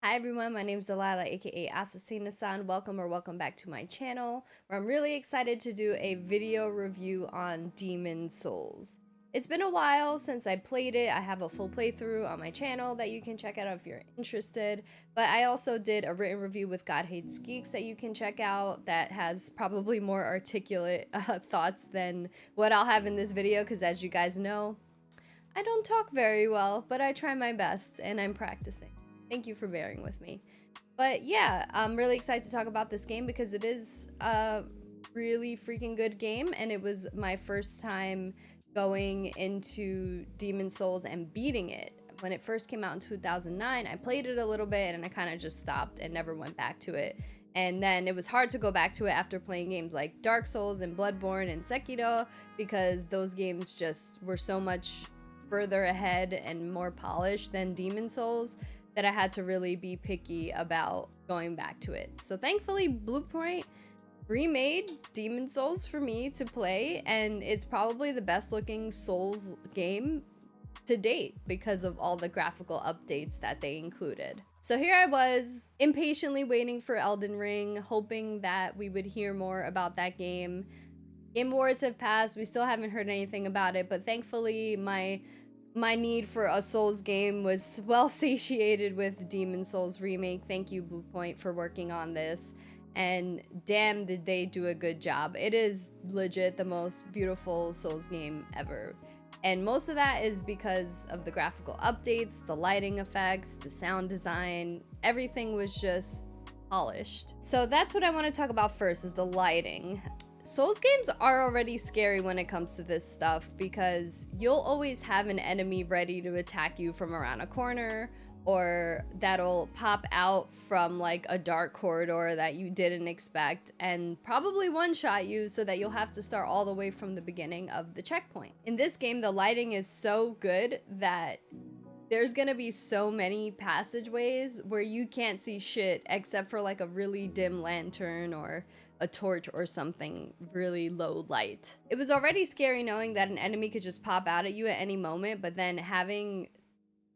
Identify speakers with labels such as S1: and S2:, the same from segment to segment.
S1: Hi everyone, my name is Delilah, aka Assassina-san. Welcome back to my channel, where I'm really excited to do a video review on Demon Souls. It's been a while since I played it. I have a full playthrough on my channel that you can check out if you're interested, but I also did a written review with God Hates Geeks that you can check out that has probably more articulate thoughts than what I'll have in this video, because as you guys know, I don't talk very well, but I try my best and I'm practicing. Thank you for bearing with me. But yeah, I'm really excited to talk about this game because it is a really freaking good game, and it was my first time going into Demon Souls and beating it. When it first came out in 2009, I played it a little bit and I kind of just stopped and never went back to it. And then it was hard to go back to it after playing games like Dark Souls and Bloodborne and Sekiro, because those games just were so much further ahead and more polished than Demon Souls that I had to really be picky about going back to it. So thankfully, Bluepoint remade Demon Souls for me to play, and it's probably the best looking Souls game to date because of all the graphical updates that they included. So here I was, impatiently waiting for Elden Ring, hoping that we would hear more about that game. Game Awards have passed, we still haven't heard anything about it, but thankfully my need for a Souls game was well satiated with Demon Souls Remake. Thank you, Bluepoint, for working on this. And damn, did they do a good job. It is legit the most beautiful Souls game ever. And most of that is because of the graphical updates, the lighting effects, the sound design. Everything was just polished. So that's what I want to talk about first, is the lighting. Souls games are already scary when it comes to this stuff, because you'll always have an enemy ready to attack you from around a corner, or that'll pop out from like a dark corridor that you didn't expect and probably one-shot you, so that you'll have to start all the way from the beginning of the checkpoint. In this game, the lighting is so good that there's gonna be so many passageways where you can't see shit except for like a really dim lantern or a torch or something really low light. It was already scary knowing that an enemy could just pop out at you at any moment, but then having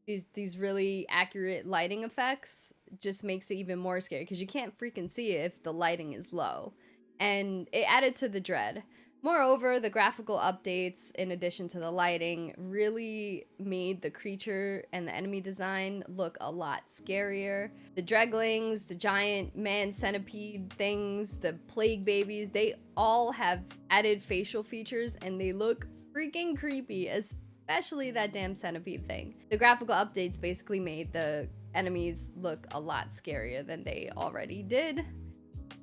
S1: these really accurate lighting effects just makes it even more scary, because you can't freaking see it if the lighting is low. And it added to the dread. Moreover, the graphical updates, in addition to the lighting, really made the creature and the enemy design look a lot scarier. The dreglings, the giant man centipede things, the plague babies, they all have added facial features and they look freaking creepy, especially that damn centipede thing. The graphical updates basically made the enemies look a lot scarier than they already did.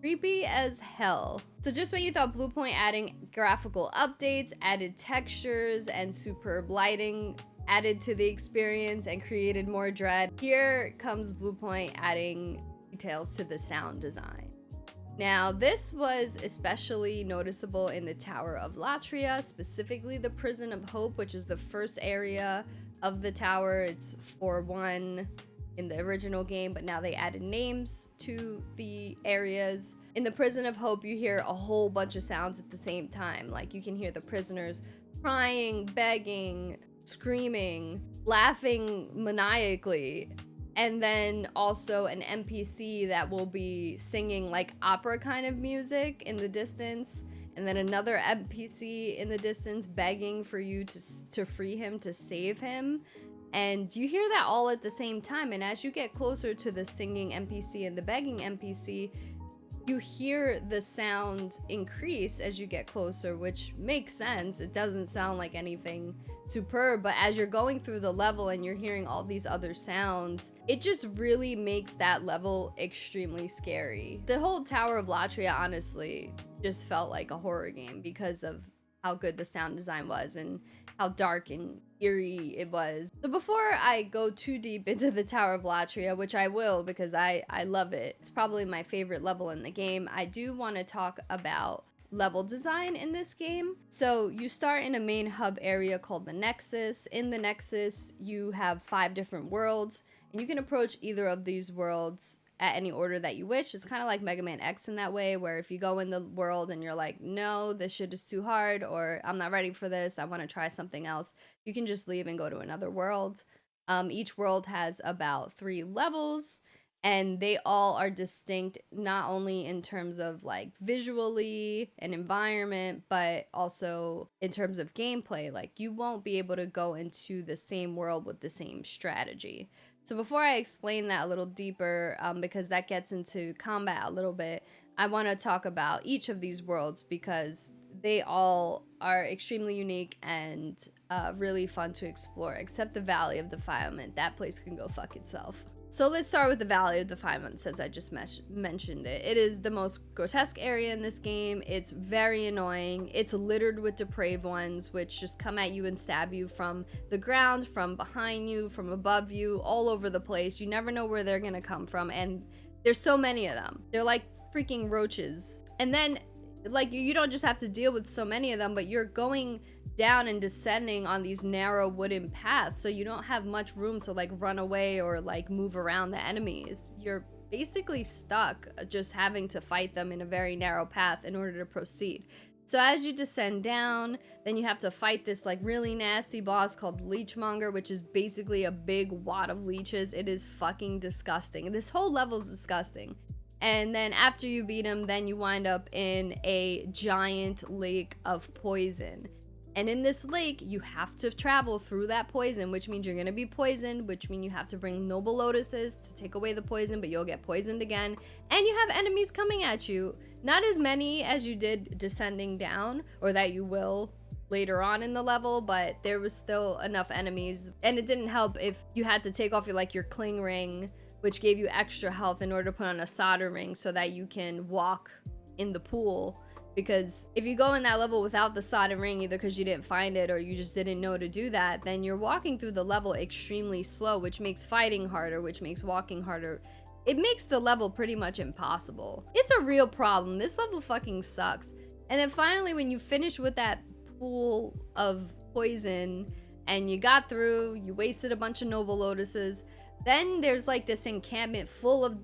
S1: Creepy as hell. So just when you thought Bluepoint adding graphical updates, added textures, and superb lighting added to the experience and created more dread, here comes Bluepoint adding details to the sound design. Now, this was especially noticeable in the Tower of Latria, specifically the Prison of Hope, which is the first area of the tower. It's 4-1 in the original game, but now they added names to the areas. In the Prison of Hope, you hear a whole bunch of sounds at the same time. Like, you can hear the prisoners crying, begging, screaming, laughing maniacally, and then also an NPC that will be singing like opera kind of music in the distance, and then another NPC in the distance begging for you to free him, to save him. And you hear that all at the same time, and as you get closer to the singing NPC and the begging NPC, you hear the sound increase as you get closer, which makes sense. It doesn't sound like anything superb, but as you're going through the level and you're hearing all these other sounds, it just really makes that level extremely scary. The whole Tower of Latria honestly just felt like a horror game because of how good the sound design was and how dark and eerie it was. So before I go too deep into the Tower of Latria, which I will because I love it, it's probably my favorite level in the game, I do want to talk about level design in this game. So you start in a main hub area called the Nexus. In the Nexus, you have 5 different worlds, and you can approach either of these worlds at any order that you wish. It's kind of like Mega Man X in that way, where if you go in the world and you're like, no, this shit is too hard, or I'm not ready for this, I want to try something else, you can just leave and go to another world. Each world has about 3 levels, and they all are distinct, not only in terms of like visually and environment, but also in terms of gameplay. Like, you won't be able to go into the same world with the same strategy. So before I explain that a little deeper, because that gets into combat a little bit, I want to talk about each of these worlds because they all are extremely unique and really fun to explore, except the Valley of Defilement. That place can go fuck itself. So let's start with the Valley of Defilement, since I just mentioned it. It is the most grotesque area in this game. It's very annoying. It's littered with depraved ones, which just come at you and stab you from the ground, from behind you, from above you, all over the place. You never know where they're gonna come from, and there's so many of them. They're like freaking roaches. And then, like, you don't just have to deal with so many of them, but you're going down and descending on these narrow wooden paths, so you don't have much room to like run away or like move around the enemies. You're basically stuck just having to fight them in a very narrow path in order to proceed. So as you descend down, then you have to fight this like really nasty boss called Leechmonger, which is basically a big wad of leeches. It is fucking disgusting. This whole level is disgusting. And then after you beat him, then you wind up in a giant lake of poison. And in this lake, you have to travel through that poison, which means you're going to be poisoned, which means you have to bring noble lotuses to take away the poison, but you'll get poisoned again. And you have enemies coming at you. Not as many as you did descending down, or that you will later on in the level, but there was still enough enemies. And it didn't help if you had to take off your cling ring, which gave you extra health, in order to put on a solder ring so that you can walk in the pool. Because if you go in that level without the solder ring, either because you didn't find it or you just didn't know to do that, then you're walking through the level extremely slow, which makes fighting harder, which makes walking harder. It makes the level pretty much impossible. It's a real problem. This level fucking sucks. And then finally, when you finish with that pool of poison and you got through, you wasted a bunch of noble lotuses, then there's like this encampment full of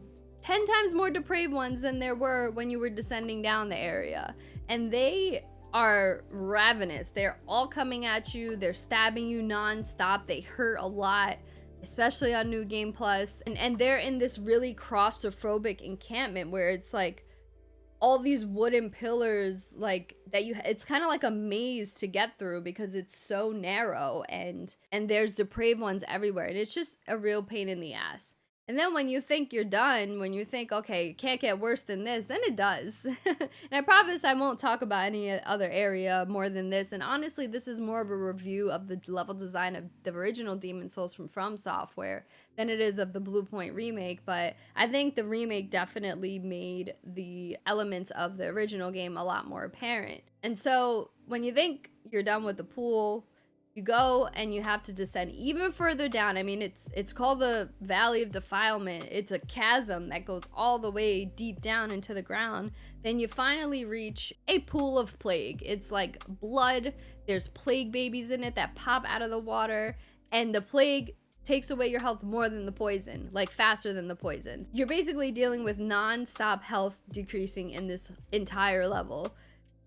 S1: 10 times more depraved ones than there were when you were descending down the area. And they are ravenous. They're all coming at you. They're stabbing you non-stop. They hurt a lot, especially on New Game Plus. And they're in this really claustrophobic encampment where it's like all these wooden pillars, like that it's kind of like a maze to get through because it's so narrow, and there's depraved ones everywhere, and it's just a real pain in the ass. And then when you think you're done, when you think, okay, it can't get worse than this, then it does. And I promise I won't talk about any other area more than this. And honestly, this is more of a review of the level design of the original Demon Souls from Software than it is of the Bluepoint remake. But I think the remake definitely made the elements of the original game a lot more apparent. And so when you think you're done with the pool, you go and you have to descend even further down. I mean, it's called the Valley of Defilement. It's a chasm that goes all the way deep down into the ground. Then you finally reach a pool of plague. It's like blood. There's plague babies in it that pop out of the water. And the plague takes away your health more than the poison, like faster than the poison. You're basically dealing with non-stop health decreasing in this entire level.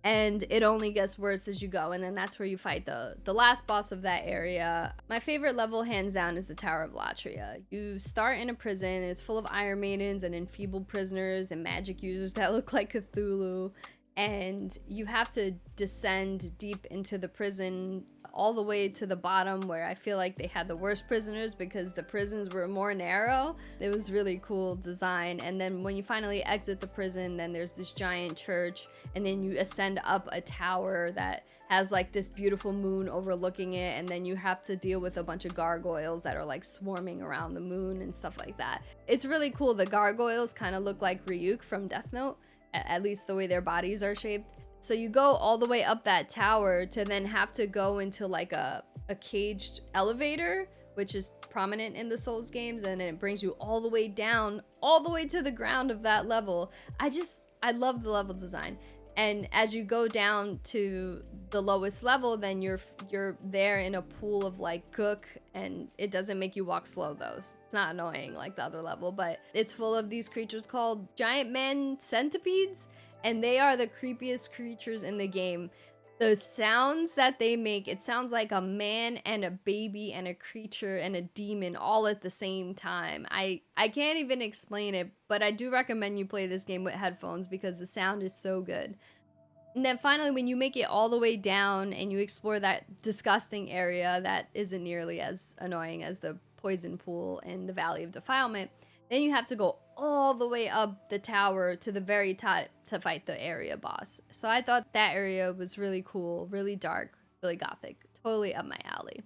S1: And it only gets worse as you go, and then that's where you fight the last boss of that area. My favorite level, hands down, is the Tower of Latria. You start in a prison. It's full of Iron Maidens and enfeebled prisoners and magic users that look like Cthulhu, and you have to descend deep into the prison all the way to the bottom, where I feel like they had the worst prisoners because the prisons were more narrow. It was really cool design. And then when you finally exit the prison, then there's this giant church, and then you ascend up a tower that has like this beautiful moon overlooking it, and then you have to deal with a bunch of gargoyles that are like swarming around the moon and stuff like that. It's really cool. The gargoyles kind of look like Ryuk from Death Note, at least the way their bodies are shaped. So you go all the way up that tower to then have to go into like a caged elevator, which is prominent in the Souls games, and it brings you all the way down, all the way to the ground of that level. I love the level design. And as you go down to the lowest level, then you're there in a pool of like gook, and it doesn't make you walk slow though. It's not annoying like the other level, but it's full of these creatures called giant man centipedes, and they are the creepiest creatures in the game. The sounds that they make, it sounds like a man and a baby and a creature and a demon all at the same time. I can't even explain it, but I do recommend you play this game with headphones because the sound is so good. And then finally, when you make it all the way down and you explore that disgusting area that isn't nearly as annoying as the poison pool in the Valley of Defilement, then you have to go all the way up the tower to the very top to fight the area boss. So I thought that area was really cool, really dark, really gothic, totally up my alley.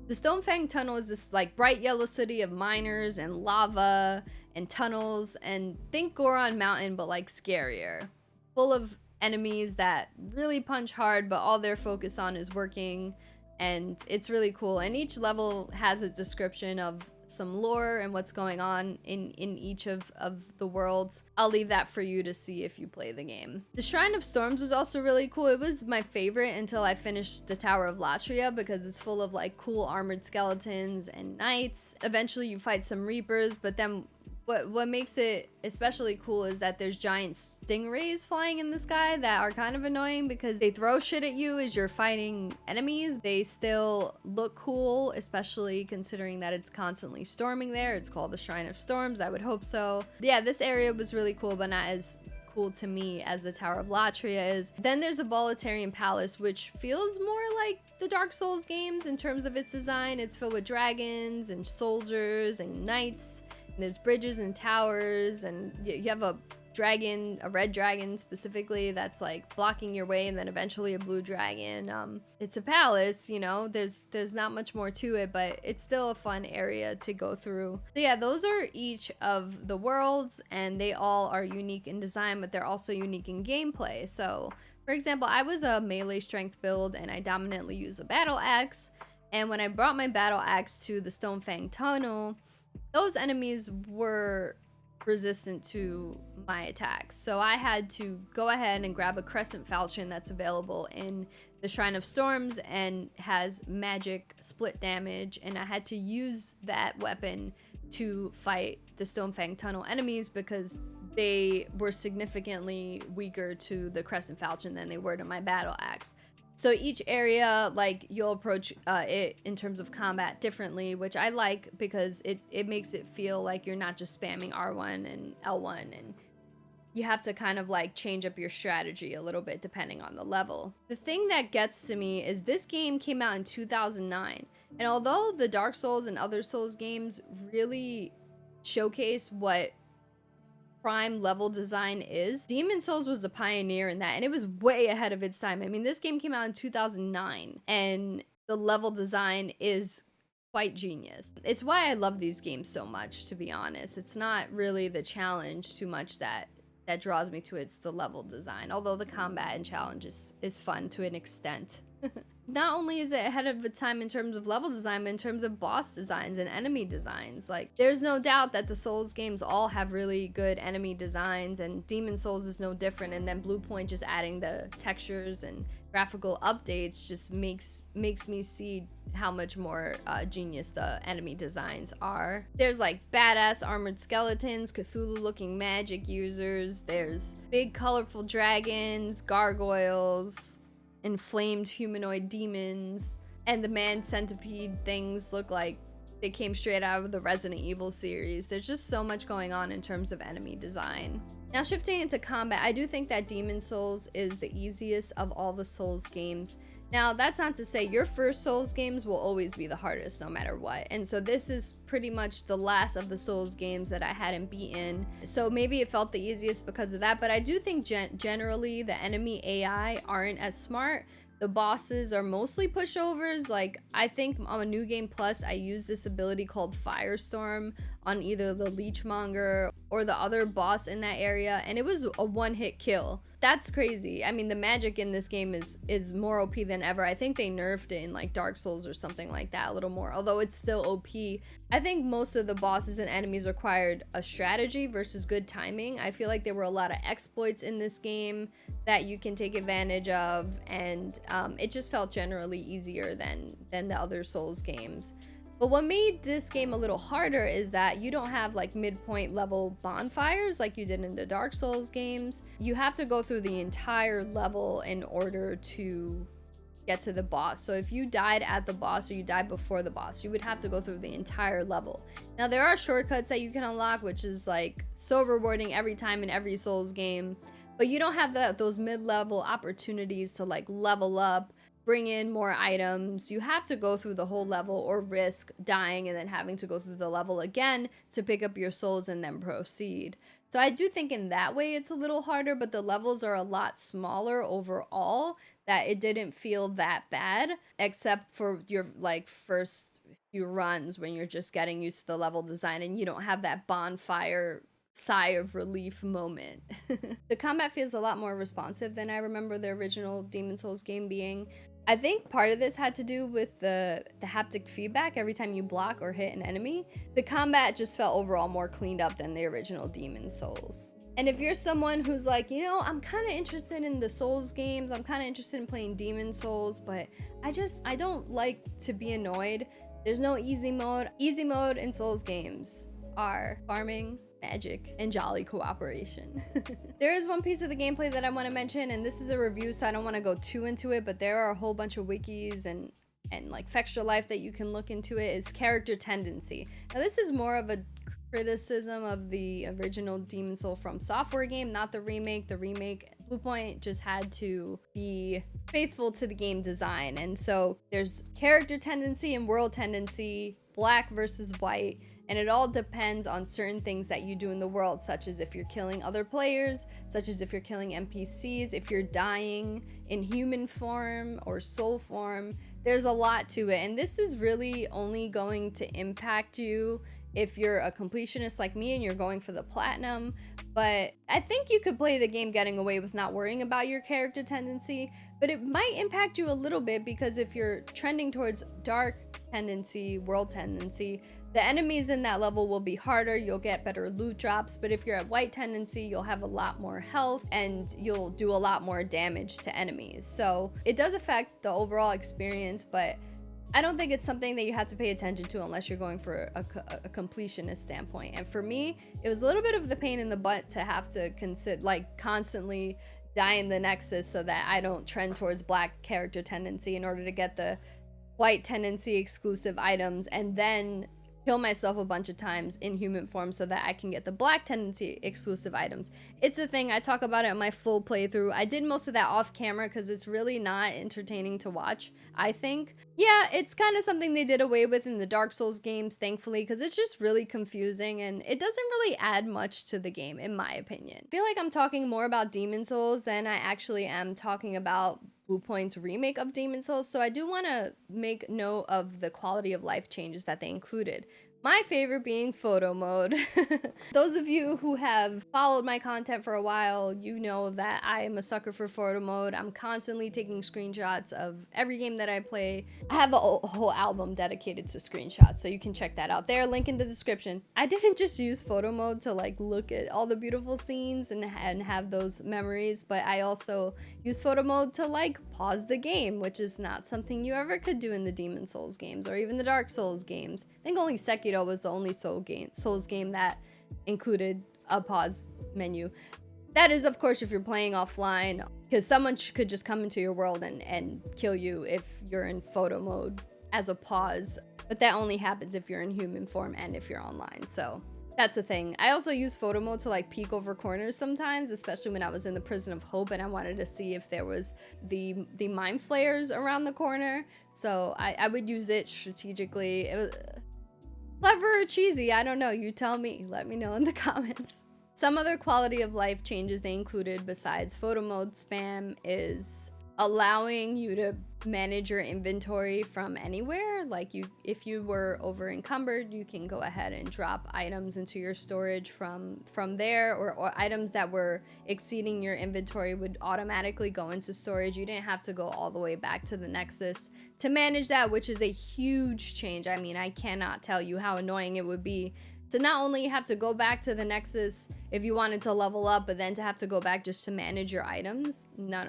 S1: The Stonefang Tunnel is this like bright yellow city of miners and lava and tunnels, and think Goron Mountain but like scarier, full of enemies that really punch hard, but all they're focused on is working, and it's really cool. And each level has a description of some lore and what's going on in each of the worlds. I'll leave that for you to see if you play the game. The Shrine of Storms was also really cool. It was my favorite until I finished the Tower of Latria because it's full of like cool armored skeletons and knights. Eventually you fight some reapers, but then what makes it especially cool is that there's giant stingrays flying in the sky that are kind of annoying because they throw shit at you as you're fighting enemies. They still look cool, especially considering that it's constantly storming there. It's called the Shrine of Storms. I would hope so. Yeah, this area was really cool, but not as cool to me as the Tower of Latria is. Then there's the Boletarian Palace, which feels more like the Dark Souls games in terms of its design. It's filled with dragons and soldiers and knights. There's bridges and towers, and you have a dragon, a red dragon specifically, that's like blocking your way, and then eventually a blue dragon. It's a palace, you know, there's not much more to it, but it's still a fun area to go through. So yeah, those are each of the worlds, and they all are unique in design, but they're also unique in gameplay. So for example, I was a melee strength build, and I dominantly use a battle axe, and when I brought my battle axe to the Stonefang Tunnel, those enemies were resistant to my attacks. So I had to go ahead and grab a Crescent Falchion that's available in the Shrine of Storms and has magic split damage, and I had to use that weapon to fight the Stonefang Tunnel enemies because they were significantly weaker to the Crescent Falchion than they were to my battle axe. So each area, like, you'll approach it in terms of combat differently, which I like because it makes it feel like you're not just spamming R1 and L1, and you have to kind of like change up your strategy a little bit depending on the level. The thing that gets to me is this game came out in 2009, and although the Dark Souls and other Souls games really showcase what prime level design is, Demon Souls was a pioneer in that, and it was way ahead of its time. I mean, this game came out in 2009, and the level design is quite genius. It's why I love these games so much, to be honest. It's not really the challenge too much that draws me to it, it's the level design, although the combat and challenge is fun to an extent. Not only is it ahead of its time in terms of level design, but in terms of boss designs and enemy designs. Like, there's no doubt that the Souls games all have really good enemy designs, and Demon Souls is no different, and then Bluepoint just adding the textures and graphical updates just makes me see how much more genius the enemy designs are. There's like badass armored skeletons, Cthulhu-looking magic users, there's big colorful dragons, gargoyles, inflamed humanoid demons, and the man centipede things look like they came straight out of the Resident Evil series. There's just so much going on in terms of enemy design. Now, shifting into combat, I do think that Demon Souls is the easiest of all the Souls games. Now, that's not to say your first Souls games will always be the hardest no matter what. And so this is pretty much the last of the Souls games that I hadn't beaten. So maybe it felt the easiest because of that. But I do think generally the enemy AI aren't as smart. The bosses are mostly pushovers. Like, I think on New Game Plus, I used this ability called Firestorm on either the Leechmonger or the other boss in that area, and it was a one-hit kill. That's crazy. I mean, the magic in this game is more OP than ever. I think they nerfed it in like Dark Souls or something like that a little more, although it's still OP. I think most of the bosses and enemies required a strategy versus good timing. I feel like there were a lot of exploits in this game that you can take advantage of, and it just felt generally easier than the other Souls games. But what made this game a little harder is that you don't have like midpoint level bonfires like you did in the Dark Souls games. You have to go through the entire level in order to get to the boss. So if you died at the boss or you died before the boss, you would have to go through the entire level. Now there are shortcuts that you can unlock, which is like so rewarding every time in every Souls game, but you don't have those mid-level opportunities to like level up, bring in more items. You have to go through the whole level or risk dying and then having to go through the level again to pick up your souls and then proceed. So I do think in that way it's a little harder, but the levels are a lot smaller overall, that it didn't feel that bad, except for your like first few runs when you're just getting used to the level design and you don't have that bonfire sigh of relief moment. The combat feels a lot more responsive than I remember the original Demon Souls game being. I think part of this had to do with the haptic feedback every time you block or hit an enemy. The combat just felt overall more cleaned up than the original Demon Souls. And if you're someone who's like, you know, I'm kind of interested in the Souls games, I'm kind of interested in playing Demon Souls, but I don't like to be annoyed. There's no easy mode. Easy mode in Souls games are farming, magic, and jolly cooperation. There is one piece of the gameplay that I want to mention, and this is a review, so I don't want to go too into it, but there are a whole bunch of wikis and like Fextra Life that you can look into. It is character tendency. Now this is more of a criticism of the original Demon Soul from Software game, not the remake. The remake, Bluepoint just had to be faithful to the game design, and so there's character tendency and world tendency, black versus white, and it all depends on certain things that you do in the world, such as if you're killing other players, such as if you're killing NPCs, if you're dying in human form or soul form. There's a lot to it, and this is really only going to impact you if you're a completionist like me and you're going for the platinum. But I think you could play the game getting away with not worrying about your character tendency, but it might impact you a little bit, because if you're trending towards dark tendency, world tendency, the enemies in that level will be harder, you'll get better loot drops, but if you're at white tendency, you'll have a lot more health and you'll do a lot more damage to enemies. So it does affect the overall experience, but I don't think it's something that you have to pay attention to unless you're going for a completionist standpoint. And for me, it was a little bit of the pain in the butt to have to consider, like, constantly die in the Nexus so that I don't trend towards black character tendency in order to get the white tendency exclusive items, and then kill myself a bunch of times in human form so that I can get the black tendency exclusive items. It's a thing. I talk about it in my full playthrough. I did most of that off camera because it's really not entertaining to watch, I think. Yeah, it's kind of something they did away with in the Dark Souls games, thankfully, because it's just really confusing and it doesn't really add much to the game, in my opinion. I feel like I'm talking more about Demon Souls than I actually am talking about Bluepoint's remake of Demon Souls, so I do want to make note of the quality of life changes that they included. My favorite being photo mode. Those of you who have followed my content for a while, you know that I am a sucker for photo mode. I'm constantly taking screenshots of every game that I play. I have a whole album dedicated to screenshots, so you can check that out there, link in the description. I didn't just use photo mode to like look at all the beautiful scenes and have those memories, but I also use photo mode to like pause the game, which is not something you ever could do in the Demon Souls games or even the Dark Souls games. I think only Sekiro was the only Souls game that included a pause menu. That is, of course, if you're playing offline, because someone could just come into your world and kill you if you're in photo mode as a pause, but that only happens if you're in human form and if you're online, so that's the thing. I also use photo mode to like peek over corners sometimes, especially when I was in the Prison of Hope and I wanted to see if there was the mind flayers around the corner, so I would use it strategically. It was clever or cheesy, I don't know, you tell me, let me know in the comments. Some other quality of life changes they included besides photo mode spam is allowing you to manage your inventory from anywhere. Like if you were over encumbered, you can go ahead and drop items into your storage from there, or items that were exceeding your inventory would automatically go into storage. You didn't have to go all the way back to the Nexus to manage that, which is a huge change. I mean, I cannot tell you how annoying it would be To not only have to go back to the Nexus if you wanted to level up, but then to have to go back just to manage your items. No.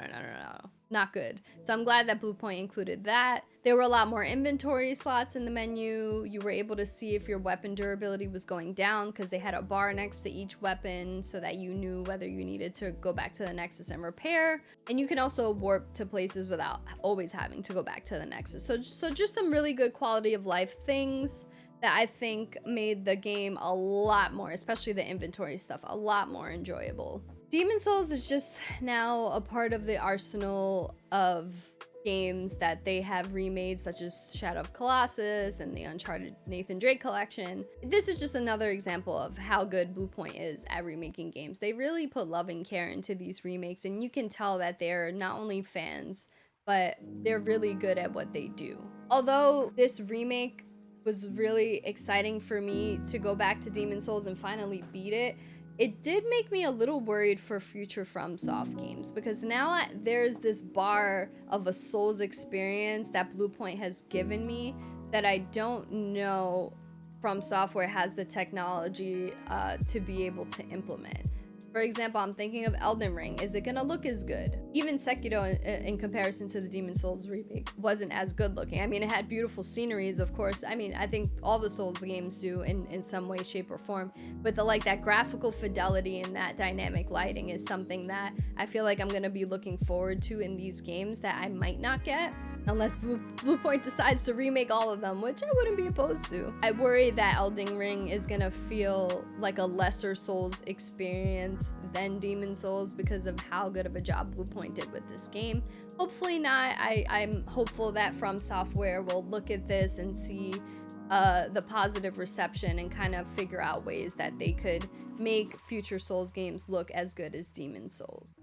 S1: Not good. So I'm glad that Bluepoint included that. There were a lot more inventory slots in the menu. You were able to see if your weapon durability was going down because they had a bar next to each weapon so that you knew whether you needed to go back to the Nexus and repair. And you can also warp to places without always having to go back to the Nexus. So just some really good quality of life things that I think made the game a lot more, especially the inventory stuff, a lot more enjoyable. Demon's Souls is just now a part of the arsenal of games that they have remade, such as Shadow of Colossus and the Uncharted Nathan Drake collection. This is just another example of how good Bluepoint is at remaking games. They really put love and care into these remakes, and you can tell that they're not only fans, but they're really good at what they do. Although this remake was really exciting for me to go back to Demon's Souls and finally beat it, it did make me a little worried for future FromSoft games, because now there's this bar of a Souls experience that Bluepoint has given me that I don't know FromSoftware has the technology to be able to implement. For example, I'm thinking of Elden Ring. Is it gonna look as good? Even Sekiro, in comparison to the Demon's Souls remake, wasn't as good looking. I mean, it had beautiful sceneries, of course. I mean, I think all the Souls games do in some way, shape, or form. But that graphical fidelity and that dynamic lighting is something that I feel like I'm gonna be looking forward to in these games that I might not get unless Bluepoint decides to remake all of them, which I wouldn't be opposed to. I worry that Elden Ring is gonna feel like a lesser Souls experience than Demon's Souls because of how good of a job Bluepoint did with this game. Hopefully not. I'm hopeful that FromSoftware will look at this and see the positive reception and kind of figure out ways that they could make future Souls games look as good as Demon's Souls.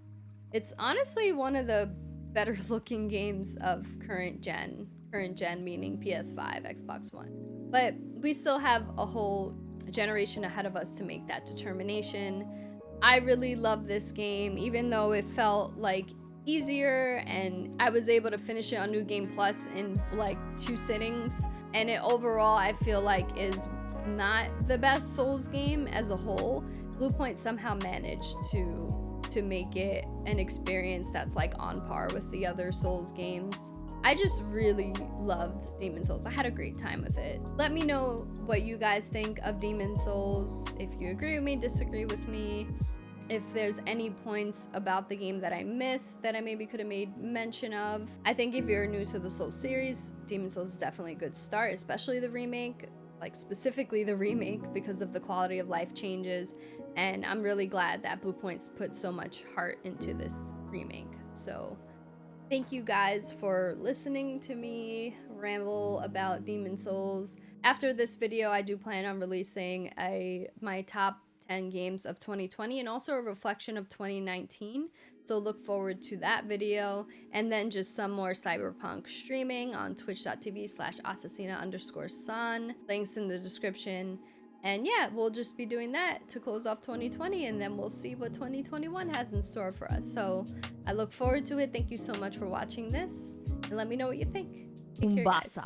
S1: It's honestly one of the better looking games of current gen meaning PS5, Xbox One. But we still have a whole generation ahead of us to make that determination. I really love this game, even though it felt like easier and I was able to finish it on New Game Plus in like 2 sittings. And it overall, I feel like, is not the best Souls game as a whole. Bluepoint somehow managed to make it an experience that's like on par with the other Souls games. I just really loved Demon's Souls. I had a great time with it. Let me know what you guys think of Demon's Souls, if you agree with me, disagree with me, if there's any points about the game that I missed that I maybe could have made mention of. I think if you're new to the Souls series, Demon's Souls is definitely a good start, especially the remake, like specifically the remake, because of the quality of life changes. And I'm really glad that Bluepoint's put so much heart into this remake. So thank you guys for listening to me ramble about Demon's Souls. After this video, I do plan on releasing my top 10 games of 2020 and also a reflection of 2019. So look forward to that video. And then just some more Cyberpunk streaming on twitch.tv/assassina_san. Links in the description. And yeah, we'll just be doing that to close off 2020, and then we'll see what 2021 has in store for us. So I look forward to it. Thank you so much for watching this, and let me know what you think. Take care, guys.